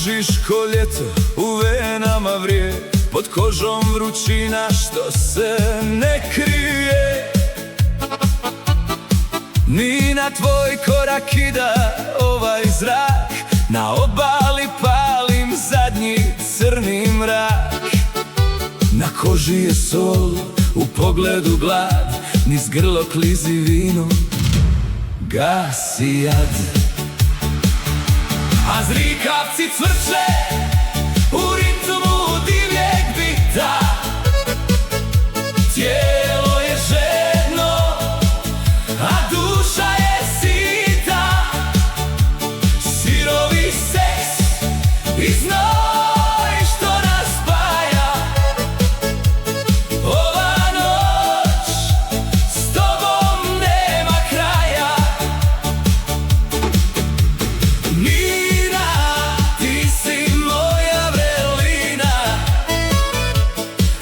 držiš ko ljeto, u venama vrije, pod kožom vrućina što se ne krije. Ni na tvoj korak ida ovaj zrak, na obali palim zadnji crni mrak. Na koži je sol, u pogledu glad, niz grlo klizi vino, gasi jad. A zrikavci cvrče u ritmu divljeg bita, tijelo je žedno, a duša je sita. Sirovi seks i znoj što nas spaja, ova noć s tobom nema kraja. Nina, ti si moja vrelina,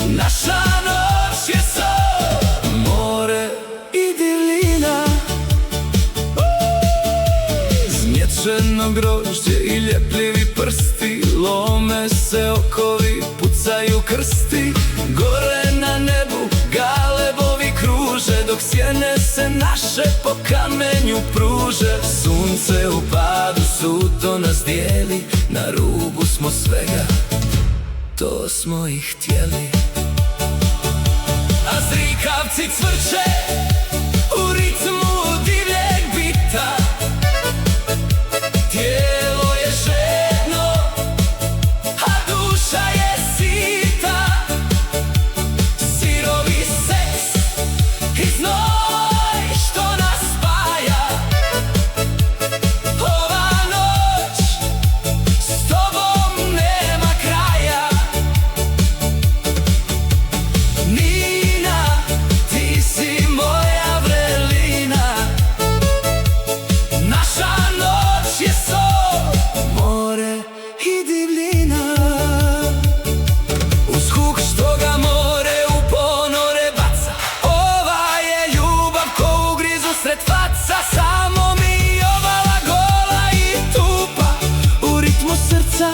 naša noć je sol, more i divljina. Zmiječeno grožđe i ljepljivi prsti, lome se okovi, pucaju krsti. Gore na nebu galebovi kruže, dok sjene se naše po kamenju pruže. Sunce u padu suto nas dijeli, na rubu smo svega, to smo i htjeli. A zrikavci cvrče u ritmu divljeg bita, tijelo je žedno, a duša je sita. Sirovi seks i znoj što nas spaja, ova noć s tobom nema kraja. Nina, ti si moja vrelina, naša noć je sol, more i divljina. Uz huk što ga more u ponore baca, ova je ljubav ko ugrizu sred faca. Samo mi obala gola i tupa, u ritmu srca